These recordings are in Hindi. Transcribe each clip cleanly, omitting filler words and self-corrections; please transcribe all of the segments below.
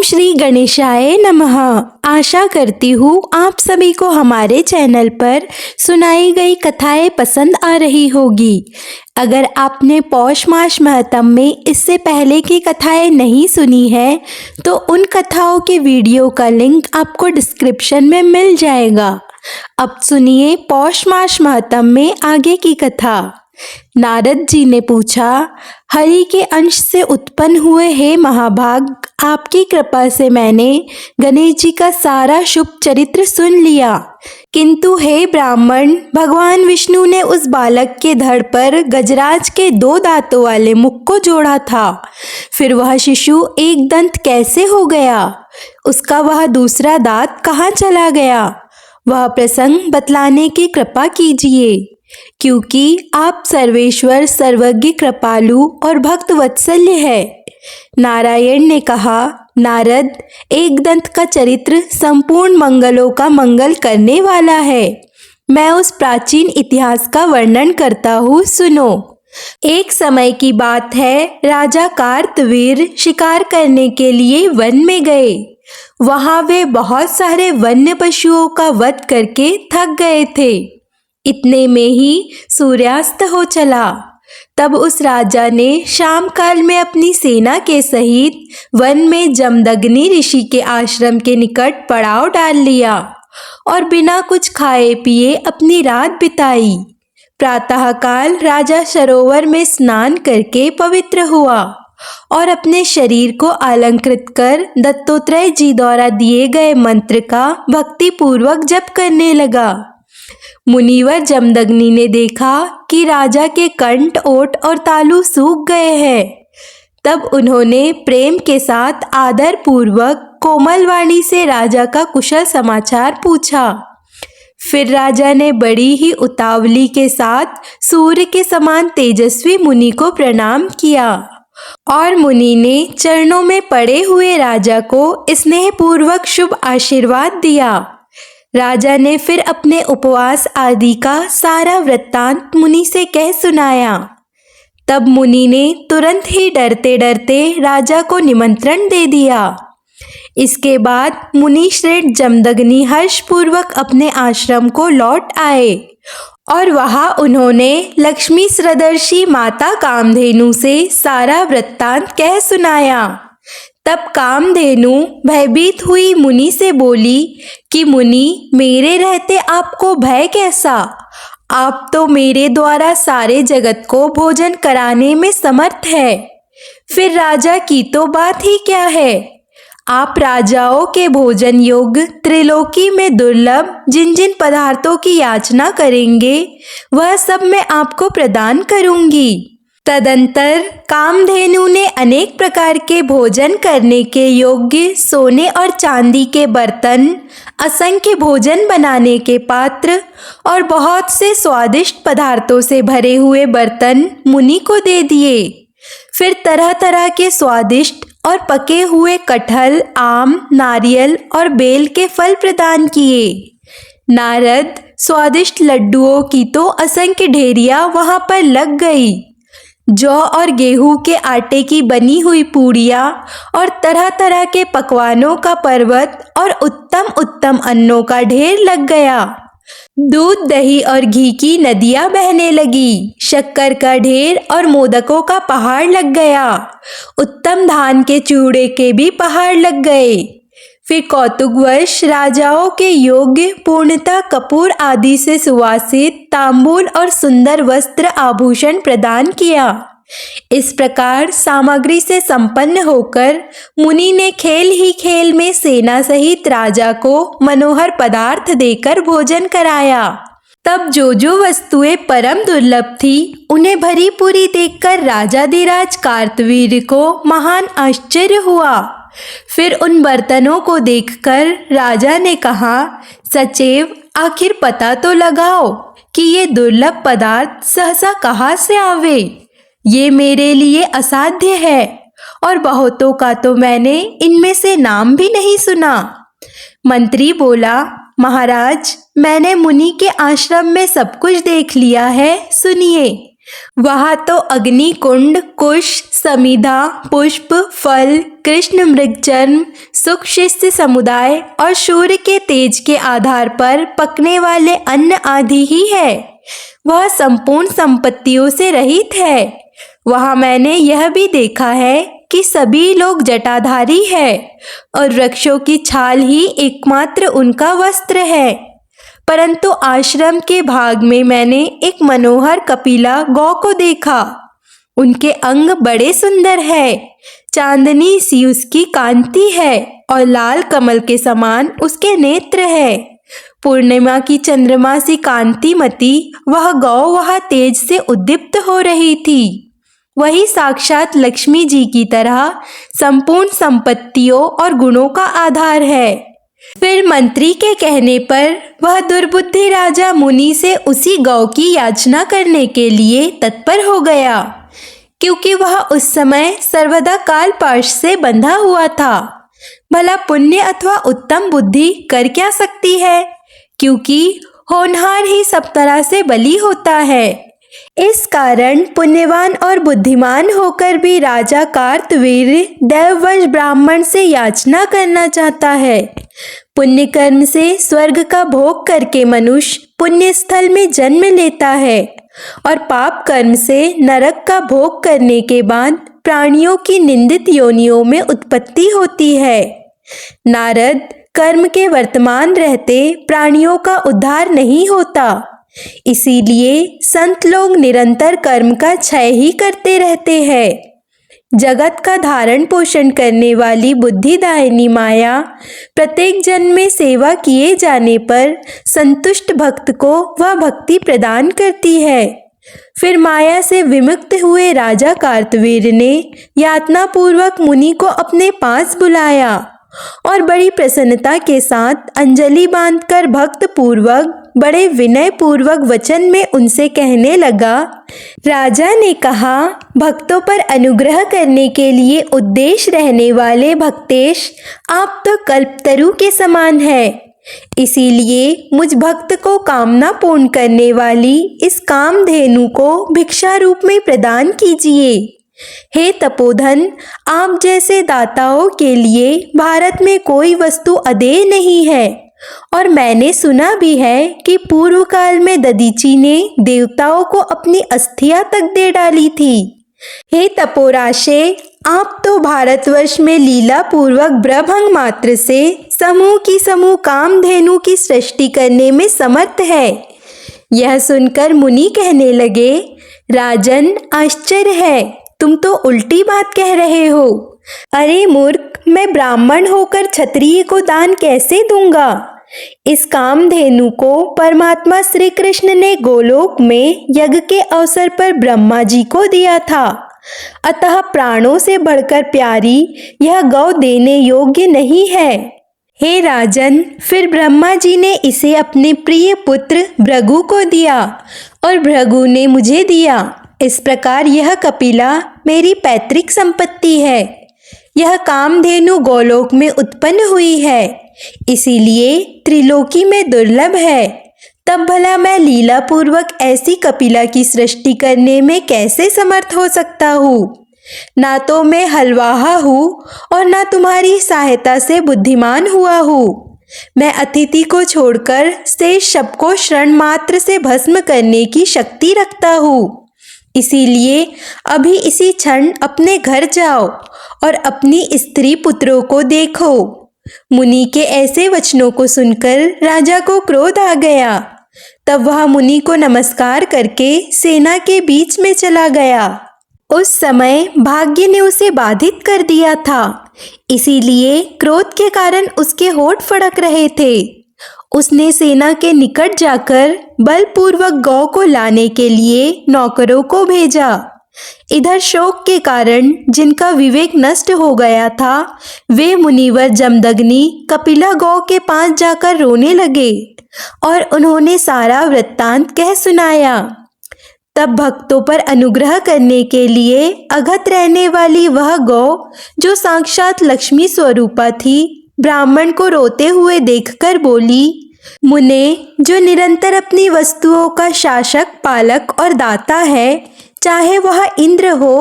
श्री गणेशाय नमः। आशा करती हूँ आप सभी को हमारे चैनल पर सुनाई गई कथाएं पसंद आ रही होगी। अगर आपने पौष मास महत्म में इससे पहले की कथाएं नहीं सुनी है तो उन कथाओं के वीडियो का लिंक आपको डिस्क्रिप्शन में मिल जाएगा। अब सुनिए पौष मास महत्म में आगे की कथा। नारद जी ने पूछा, हरि के अंश से उत्पन्न हुए हे महाभाग, आपकी कृपा से मैंने गणेश जी का सारा शुभ चरित्र सुन लिया, किंतु हे ब्राह्मण, भगवान विष्णु ने उस बालक के धड़ पर गजराज के 2 दांतों वाले मुख को जोड़ा था। फिर वह शिशु एक दंत कैसे हो गया? उसका वह दूसरा दांत कहाँ चला गया? वह प्रसंग बतलाने की कृपा कीजिए, क्योंकि आप सर्वेश्वर, सर्वज्ञ, कृपालु और भक्त वत्सल्य है। नारायण ने कहा, नारद, एक दंत का चरित्र संपूर्ण मंगलों का मंगल करने वाला है। मैं उस प्राचीन इतिहास का वर्णन करता हूँ, सुनो। एक समय की बात है, राजा कार्तवीर शिकार करने के लिए वन में गए। वहां वे बहुत सारे वन्य पशुओं का वध करके थक गए थे। इतने में ही सूर्यास्त हो चला। तब उस राजा ने शाम काल में अपनी सेना के सहित वन में जमदग्नि ऋषि के आश्रम के निकट पड़ाव डाल लिया और बिना कुछ खाए पिए अपनी रात बिताई। प्रातःकाल राजा सरोवर में स्नान करके पवित्र हुआ और अपने शरीर को अलंकृत कर दत्तात्रेय जी द्वारा दिए गए मंत्र का भक्ति पूर्वक जप करने लगा। मुनिवर जमदग्नि ने देखा कि राजा के कंठ, ओठ और तालू सूख गए हैं। तब उन्होंने प्रेम के साथ आदर पूर्वक कोमल वाणी से राजा का कुशल समाचार पूछा। फिर राजा ने बड़ी ही उतावली के साथ सूर्य के समान तेजस्वी मुनि को प्रणाम किया और मुनि ने चरणों में पड़े हुए राजा को स्नेहपूर्वक शुभ आशीर्वाद दिया। राजा ने फिर अपने उपवास आदि का सारा वृत्तांत मुनि से कह सुनाया। तब मुनि ने तुरंत ही डरते डरते राजा को निमंत्रण दे दिया। इसके बाद मुनि श्रेष्ठ जमदग्नि हर्षपूर्वक अपने आश्रम को लौट आए और वहां उन्होंने लक्ष्मी सदृशी माता कामधेनु से सारा वृत्तांत कह सुनाया। तब कामधेनु भयभीत हुई मुनि से बोली कि मुनि, मेरे रहते आपको भय कैसा? आप तो मेरे द्वारा सारे जगत को भोजन कराने में समर्थ है। फिर राजा की तो बात ही क्या है। आप राजाओं के भोजन योग्य त्रिलोकी में दुर्लभ जिन जिन पदार्थों की याचना करेंगे वह सब मैं आपको प्रदान करूंगी। तदंतर कामधेनु ने अनेक प्रकार के भोजन करने के योग्य सोने और चांदी के बर्तन, असंख्य भोजन बनाने के पात्र और बहुत से स्वादिष्ट पदार्थों से भरे हुए बर्तन मुनि को दे दिए। फिर तरह तरह के स्वादिष्ट और पके हुए कटहल, आम, नारियल और बेल के फल प्रदान किए। नारद, स्वादिष्ट लड्डुओं की तो असंख्य ढेरियां वहां पर लग गई। जौ और गेहूं के आटे की बनी हुई पूड़ियाँ और तरह तरह के पकवानों का पर्वत और उत्तम उत्तम अन्नों का ढेर लग गया। दूध, दही और घी की नदियाँ बहने लगी। शक्कर का ढेर और मोदकों का पहाड़ लग गया। उत्तम धान के चूड़े के भी पहाड़ लग गए। फिर कौतुकवश राजाओं के योग्य पूर्णतः कपूर आदि से सुवासित तांबूल और सुंदर वस्त्र आभूषण प्रदान किया। इस प्रकार सामग्री से संपन्न होकर मुनि ने खेल ही खेल में सेना सहित राजा को मनोहर पदार्थ देकर भोजन कराया। तब जो वस्तुएं परम दुर्लभ थी उन्हें भरी पूरी देखकर राजाधिराज कार्तवीर्य को महान आश्चर्य हुआ। फिर उन बर्तनों को देखकर राजा ने कहा, सचेव, आखिर पता तो लगाओ कि ये दुर्लभ पदार्थ सहसा कहाँ से आवे। ये मेरे लिए असाध्य है और बहुतों का तो मैंने इनमें से नाम भी नहीं सुना। मंत्री बोला, महाराज, मैंने मुनि के आश्रम में सब कुछ देख लिया है, सुनिए। वहाँ तो अग्निकुंड, कुश, समिधा, पुष्प, फल, कृष्ण मृगचर्म, सुख शिष्य समुदाय और सूर्य के तेज के आधार पर पकने वाले अन्न आदि ही है। वह संपूर्ण संपत्तियों से रहित है। वहाँ मैंने यह भी देखा है कि सभी लोग जटाधारी है और वृक्षों की छाल ही एकमात्र उनका वस्त्र है। परंतु आश्रम के भाग में मैंने एक मनोहर कपिला गौ को देखा। उनके अंग बड़े सुंदर है, चांदनी सी उसकी कांति है और लाल कमल के समान उसके नेत्र है। पूर्णिमा की चंद्रमा सी कांतिमती वह गौ वह तेज से उद्दीप्त हो रही थी। वही साक्षात लक्ष्मी जी की तरह संपूर्ण संपत्तियों और गुणों का आधार है। फिर मंत्री के कहने पर वह दुर्बुद्धि राजा मुनि से उसी गौ की याचना करने के लिए तत्पर हो गया, क्योंकि वह उस समय सर्वदा कालपाश से बंधा हुआ था। भला पुण्य अथवा उत्तम बुद्धि कर क्या सकती है, क्योंकि होनहार ही सब तरह से बली होता है। इस कारण पुण्यवान और बुद्धिमान होकर भी राजा कार्तवीर्य देववंश ब्राह्मण से याचना करना चाहता है। पुण्य कर्म से स्वर्ग का भोग करके मनुष्य पुण्य स्थल में जन्म लेता है और पाप कर्म से नरक का भोग करने के बाद प्राणियों की निंदित योनियों में उत्पत्ति होती है। नारद, कर्म के वर्तमान रहते प्राणियों का उद्धार नहीं होता, इसीलिए संत लोग निरंतर कर्म का क्षय ही करते रहते हैं। जगत का धारण पोषण करने वाली बुद्धिदायिनी माया प्रत्येक जन्म में सेवा किए जाने पर संतुष्ट भक्त को वह भक्ति प्रदान करती है। फिर माया से विमुक्त हुए राजा कार्तवीर्य ने यातना पूर्वक मुनि को अपने पास बुलाया और बड़ी प्रसन्नता के साथ अंजलि बांधकर भक्त पूर्वक बड़े विनय पूर्वक वचन में उनसे कहने लगा। राजा ने कहा, भक्तों पर अनुग्रह करने के लिए उद्देश्य रहने वाले भक्तेश, आप तो कल्पतरु के समान है। इसीलिए मुझ भक्त को कामना पूर्ण करने वाली इस कामधेनु को भिक्षा रूप में प्रदान कीजिए। हे तपोधन, आप जैसे दाताओं के लिए भारत में कोई वस्तु अदेय नहीं है और मैंने सुना भी है कि पूर्व काल में दधीची ने देवताओं को अपनी अस्थियां तक दे डाली थी। हे तपोराशे, आप तो भारतवर्ष में लीला पूर्वक ब्रह्मंग मात्र से समूह की समूह कामधेनु की सृष्टि करने में समर्थ है। यह सुनकर मुनि कहने लगे, राजन, आश्चर्य है, तुम तो उल्टी बात कह रहे हो। अरे मूर्ख, मैं ब्राह्मण होकर क्षत्रिय को दान कैसे दूंगा? इस कामधेनु को परमात्मा श्री कृष्ण ने गोलोक में यज्ञ के अवसर पर ब्रह्मा जी को दिया था, अतः प्राणों से बढ़कर प्यारी यह गौ देने योग्य नहीं है। हे राजन, फिर ब्रह्मा जी ने इसे अपने प्रिय पुत्र भृगु को दिया और भृगु ने मुझे दिया। इस प्रकार यह कपिला मेरी पैतृक संपत्ति है। यह कामधेनु गोलोक में उत्पन्न हुई है, इसीलिए त्रिलोकी में दुर्लभ है। तब भला मैं लीला पूर्वक ऐसी कपिला की सृष्टि करने में कैसे समर्थ हो सकता हूँ? ना तो मैं हलवाहा हूँ और ना तुम्हारी सहायता से बुद्धिमान हुआ हूँ। मैं अतिथि को छोड़कर शेष सबको क्षण मात्र से भस्म करने की शक्ति रखता हूँ। इसीलिए अभी इसी क्षण अपने घर जाओ और अपनी स्त्री पुत्रों को देखो। मुनि के ऐसे वचनों को सुनकर राजा को क्रोध आ गया। तब वह मुनि को नमस्कार करके सेना के बीच में चला गया। उस समय भाग्य ने उसे बाधित कर दिया था, इसीलिए क्रोध के कारण उसके होंठ फड़क रहे थे। उसने सेना के निकट जाकर बलपूर्वक गौ को लाने के लिए नौकरों को भेजा। इधर शोक के कारण जिनका विवेक नष्ट हो गया था, वे मुनिवर जमदग्नि कपिला गौ के पास जाकर रोने लगे और उन्होंने सारा वृत्तांत कह सुनाया। तब भक्तों पर अनुग्रह करने के लिए अघत रहने वाली वह गौ, जो साक्षात लक्ष्मी स्वरूपा थी, ब्राह्मण को रोते हुए देखकर बोली, मुने, जो निरंतर अपनी वस्तुओं का शासक, पालक और दाता है, चाहे वह इंद्र हो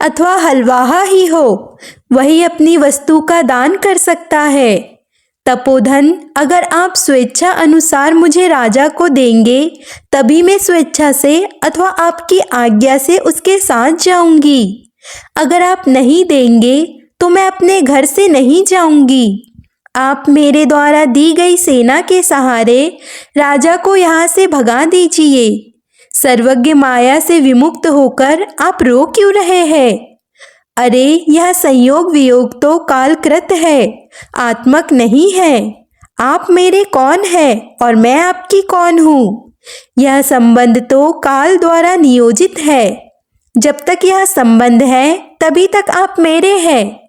अथवा हलवाहा ही हो, वही अपनी वस्तु का दान कर सकता है। तपोधन, अगर आप स्वेच्छा अनुसार मुझे राजा को देंगे तभी मैं स्वेच्छा से अथवा आपकी आज्ञा से उसके साथ जाऊंगी। अगर आप नहीं देंगे तो मैं अपने घर से नहीं जाऊंगी। आप मेरे द्वारा दी गई सेना के सहारे राजा को यहाँ से भगा दीजिए। सर्वज्ञ माया से विमुक्त होकर आप रो क्यों रहे हैं? अरे यह संयोग वियोग तो कालकृत है, आत्मक नहीं है। आप मेरे कौन है और मैं आपकी कौन हूँ? यह संबंध तो काल द्वारा नियोजित है। जब तक यह संबंध है तभी तक आप मेरे हैं।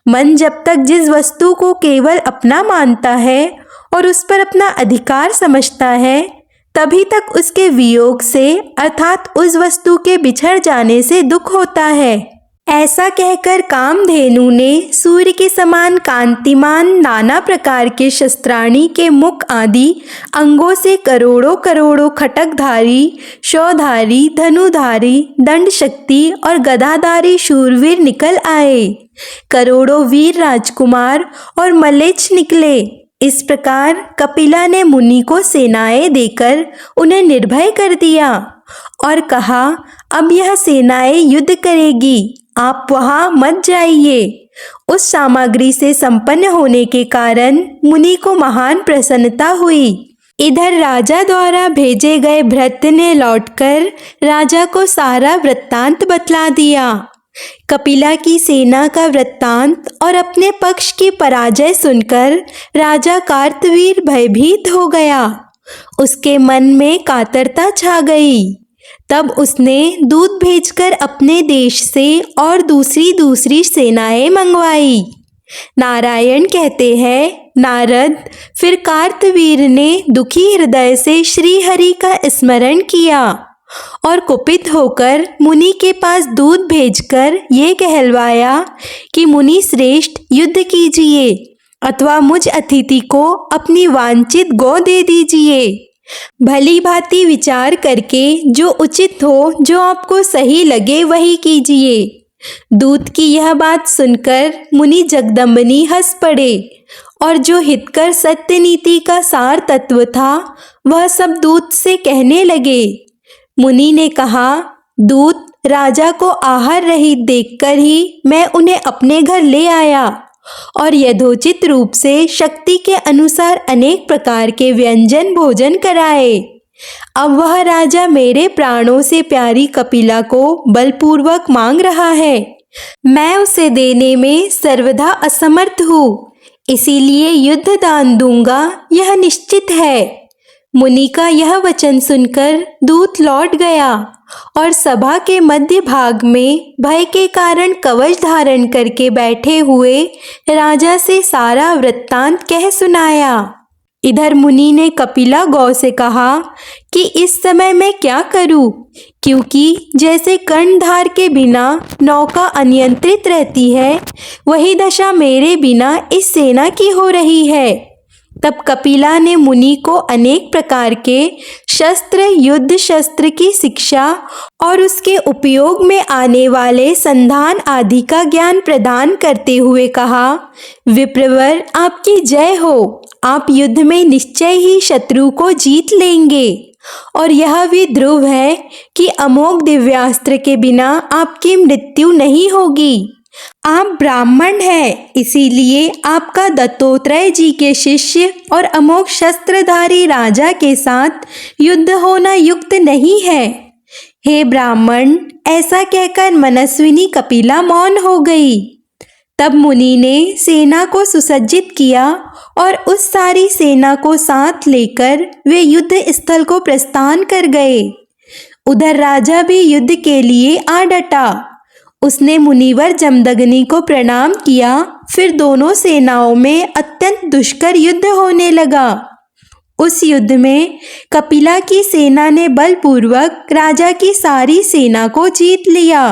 मन जब तक जिस वस्तु को केवल अपना मानता है और उस पर अपना अधिकार समझता है, तभी तक उसके वियोग से अर्थात उस वस्तु के बिछड़ जाने से दुख होता है। ऐसा कहकर कामधेनु ने सूर्य के समान कांतिमान नाना प्रकार के शस्त्राणी के मुख आदि अंगों से करोड़ों करोड़ों खटकधारी, शौधारी, धनुधारी, दंड शक्ति और गदाधारी शूरवीर निकल आए। करोड़ों वीर राजकुमार और मल्लेच्छ निकले। इस प्रकार कपिला ने मुनि को सेनाएं देकर उन्हें निर्भय कर दिया और कहा, अब यह सेनाएं युद्ध करेगी, आप वहां मत जाइए। उस सामग्री से संपन्न होने के कारण मुनि को महान प्रसन्नता हुई। इधर राजा द्वारा भेजे गए भृत्य ने लौटकर राजा को सारा वृत्तांत बतला दिया। कपिला की सेना का वृत्तांत और अपने पक्ष की पराजय सुनकर राजा कार्तवीर भयभीत हो गया। उसके मन में कातरता छा गई। तब उसने दूत भेजकर अपने देश से और दूसरी सेनाएं मंगवाई। नारायण कहते हैं, नारद फिर कार्तवीर ने दुखी हृदय से श्री हरि का स्मरण किया और कुपित होकर मुनि के पास दूत भेजकर ये कहलवाया कि मुनि श्रेष्ठ युद्ध कीजिए अथवा मुझ अतिथि को अपनी वांछित गौ दे दीजिए। भली भांति विचार करके जो उचित हो, जो आपको सही लगे वही कीजिए। दूत की यह बात सुनकर मुनि जगदम्बिनी हंस पड़े और जो हितकर सत्य नीति का सार तत्व था वह सब दूत से कहने लगे। मुनि ने कहा, दूत, राजा को आहार रहित देखकर ही मैं उन्हें अपने घर ले आया और यथोचित रूप से शक्ति के अनुसार अनेक प्रकार के व्यंजन भोजन कराए। अब वह राजा मेरे प्राणों से प्यारी कपिला को बलपूर्वक मांग रहा है। मैं उसे देने में सर्वदा असमर्थ हूँ, इसीलिए युद्ध दान दूंगा, यह निश्चित है। मुनि का यह वचन सुनकर दूत लौट गया और सभा के मध्य भाग में भय के कारण कवच धारण करके बैठे हुए राजा से सारा वृत्तांत कह सुनाया। इधर मुनि ने कपिला गौ से कहा कि इस समय मैं क्या करूं, क्योंकि जैसे कर्णधार के बिना नौका अनियंत्रित रहती है, वही दशा मेरे बिना इस सेना की हो रही है। तब कपिला ने मुनि को अनेक प्रकार के शस्त्र, युद्ध शस्त्र की शिक्षा और उसके उपयोग में आने वाले संधान आदि का ज्ञान प्रदान करते हुए कहा, विप्रवर, आपकी जय हो। आप युद्ध में निश्चय ही शत्रु को जीत लेंगे और यह भी ध्रुव है कि अमोघ दिव्यास्त्र के बिना आपकी मृत्यु नहीं होगी। आप ब्राह्मण हैं, इसीलिए आपका दत्तात्रेय जी के शिष्य और अमोघ शस्त्रधारी राजा के साथ युद्ध होना युक्त नहीं है। हे ब्राह्मण, ऐसा कहकर मनस्विनी कपिला मौन हो गई। तब मुनि ने सेना को सुसज्जित किया और उस सारी सेना को साथ लेकर वे युद्ध स्थल को प्रस्थान कर गए। उधर राजा भी युद्ध के लिए आ डटा। उसने मुनिवर जमदग्नि को प्रणाम किया। फिर दोनों सेनाओं में अत्यंत दुष्कर युद्ध होने लगा। उस युद्ध में कपिला की सेना ने बलपूर्वक राजा की सारी सेना को जीत लिया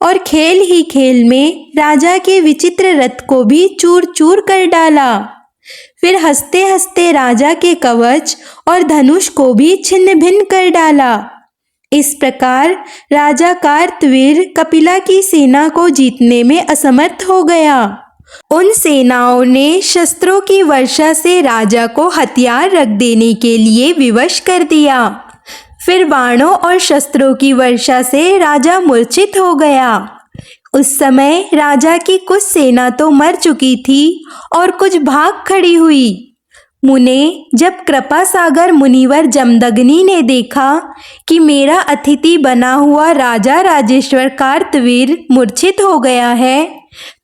और खेल ही खेल में राजा के विचित्र रथ को भी चूर चूर कर डाला। फिर हंसते हंसते राजा के कवच और धनुष को भी छिन्न भिन्न कर डाला। इस प्रकार राजा कार्तवीर्य कपिला की सेना को जीतने में असमर्थ हो गया। उन सेनाओं ने शस्त्रों की वर्षा से राजा को हथियार रख देने के लिए विवश कर दिया। फिर बाणों और शस्त्रों की वर्षा से राजा मूर्छित हो गया। उस समय राजा की कुछ सेना तो मर चुकी थी और कुछ भाग खड़ी हुई। मुने, जब कृपा सागर मुनिवर जमदग्नि ने देखा कि मेरा अतिथि बना हुआ राजा राजेश्वर कार्तवीर्य मूर्छित हो गया है,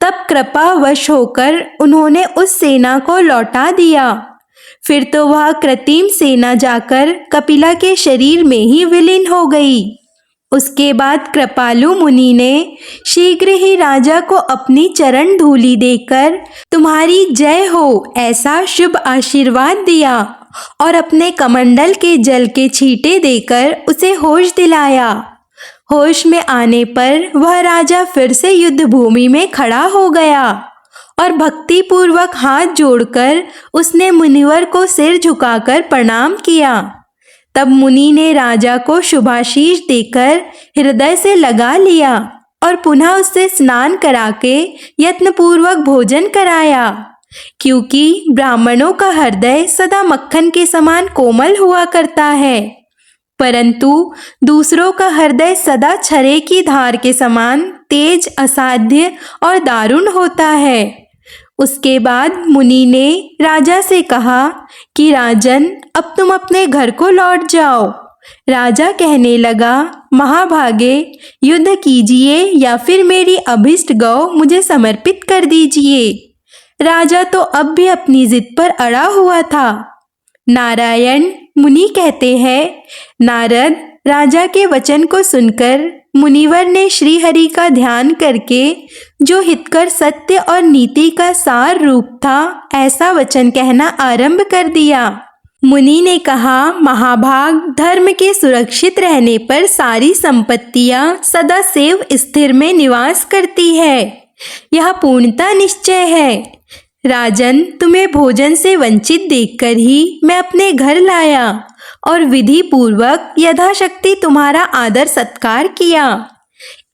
तब कृपा वश होकर उन्होंने उस सेना को लौटा दिया। फिर तो वह कृत्रिम सेना जाकर कपिला के शरीर में ही विलीन हो गई। उसके बाद कृपालु मुनि ने शीघ्र ही राजा को अपनी चरण धूलि देकर तुम्हारी जय हो ऐसा शुभ आशीर्वाद दिया और अपने कमंडल के जल के छींटे देकर उसे होश दिलाया। होश में आने पर वह राजा फिर से युद्ध भूमि में खड़ा हो गया और भक्ति पूर्वक हाथ जोड़कर उसने मुनिवर को सिर झुकाकर प्रणाम किया। तब मुनि ने राजा को शुभाशीष देकर हृदय से लगा लिया और पुनः उससे स्नान करा के यत्नपूर्वक भोजन कराया, क्योंकि ब्राह्मणों का हृदय सदा मक्खन के समान कोमल हुआ करता है, परंतु दूसरों का हृदय सदा छरे की धार के समान तेज, असाध्य और दारुण होता है। उसके बाद मुनि ने राजा से कहा कि राजन, अब तुम अपने घर को लौट जाओ। राजा कहने लगा, महाभागे, युद्ध कीजिए या फिर मेरी अभिष्ट गौ मुझे समर्पित कर दीजिए। राजा तो अब भी अपनी जिद पर अड़ा हुआ था। नारायण, मुनि कहते हैं, नारद, राजा के वचन को सुनकर मुनिवर ने श्री हरि का ध्यान करके जो हितकर सत्य और नीति का सार रूप था, ऐसा वचन कहना आरंभ कर दिया। मुनि ने कहा, महाभाग, धर्म के सुरक्षित रहने पर सारी संपत्तियां सदा सैव स्थिर में निवास करती है, यह पूर्णता निश्चय है। राजन, तुम्हें भोजन से वंचित देखकर ही मैं अपने घर लाया और विधि पूर्वक यथाशक्ति तुम्हारा आदर सत्कार किया।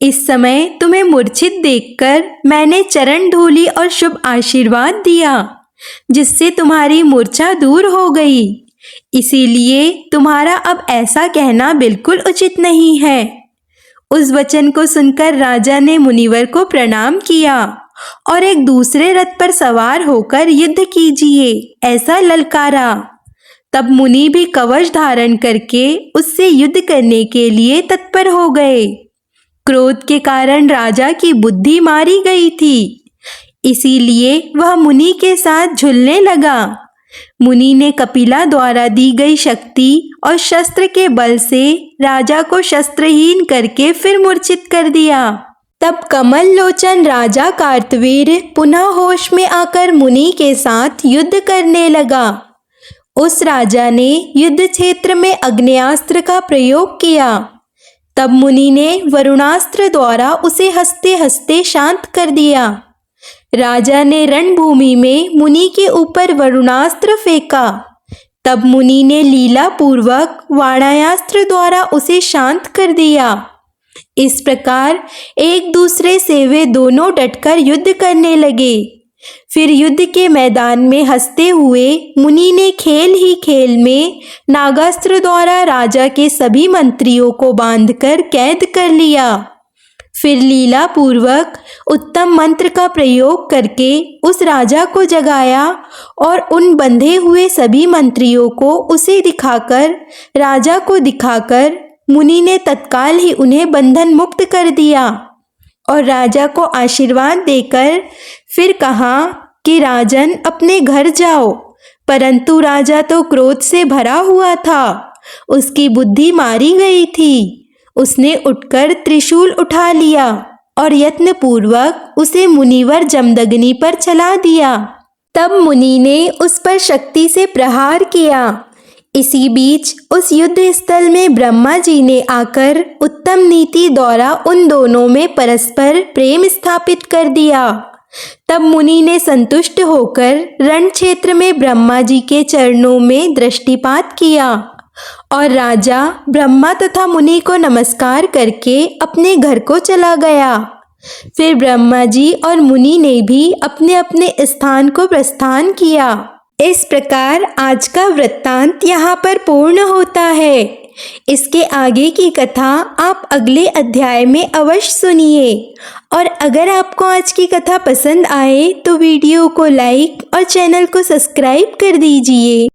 इस समय तुम्हें मूर्छित देखकर मैंने चरण धूलि और शुभ आशीर्वाद दिया, जिससे तुम्हारी मूर्छा दूर हो गई। इसीलिए तुम्हारा अब ऐसा कहना बिल्कुल उचित नहीं है। उस वचन को सुनकर राजा ने मुनिवर को प्रणाम किया और एक दूसरे रथ पर सवार होकर युद्ध कीजिए ऐसा ललकारा। तब मुनि भी कवच धारण करके उससे युद्ध करने के लिए तत्पर हो गए। क्रोध के कारण राजा की बुद्धि मारी गई थी, इसीलिए वह मुनि के साथ झुलने लगा। मुनि ने कपिला द्वारा दी गई शक्ति और शस्त्र के बल से राजा को शस्त्रहीन करके फिर मूर्छित कर दिया। तब कमल लोचन राजा कार्तवीर्य पुनः होश में आकर मुनि के साथ युद्ध करने लगा। उस राजा ने युद्ध क्षेत्र में अग्न्यास्त्र का प्रयोग किया। तब मुनि ने वरुणास्त्र द्वारा उसे हंसते हंसते शांत कर दिया। राजा ने रणभूमि में मुनि के ऊपर वरुणास्त्र फेंका। तब मुनि ने लीला पूर्वक वाणायास्त्र द्वारा उसे शांत कर दिया। इस प्रकार एक दूसरे से वे दोनों डटकर युद्ध करने लगे। फिर युद्ध के मैदान में हंसते हुए मुनि ने खेल ही खेल में नागास्त्र द्वारा राजा के सभी मंत्रियों को बांधकर कैद कर लिया। फिर लीला पूर्वक उत्तम मंत्र का प्रयोग करके उस राजा को जगाया और उन बंधे हुए सभी मंत्रियों को उसे दिखाकर राजा को दिखाकर मुनि ने तत्काल ही उन्हें बंधन मुक्त कर दिया और राजा को आशीर्वाद देकर फिर कहा कि राजन, अपने घर जाओ। परंतु राजा तो क्रोध से भरा हुआ था, उसकी बुद्धि मारी गई थी। उसने उठकर त्रिशूल उठा लिया और यत्न पूर्वक उसे मुनिवर जमदग्नि पर चला दिया। तब मुनि ने उस पर शक्ति से प्रहार किया। इसी बीच उस युद्ध स्थल में ब्रह्मा जी ने आकर उत्तम नीति द्वारा उन दोनों में परस्पर प्रेम स्थापित कर दिया। तब मुनि ने संतुष्ट होकर रण क्षेत्र में ब्रह्मा जी के चरणों में दृष्टिपात किया और राजा ब्रह्मा तथा मुनि को नमस्कार करके अपने घर को चला गया। फिर ब्रह्मा जी और मुनि ने भी अपने अपने स्थान को प्रस्थान किया। इस प्रकार आज का वृत्तांत यहाँ पर पूर्ण होता है। इसके आगे की कथा आप अगले अध्याय में अवश्य सुनिए। और अगर आपको आज की कथा पसंद आए तो वीडियो को लाइक और चैनल को सब्सक्राइब कर दीजिए।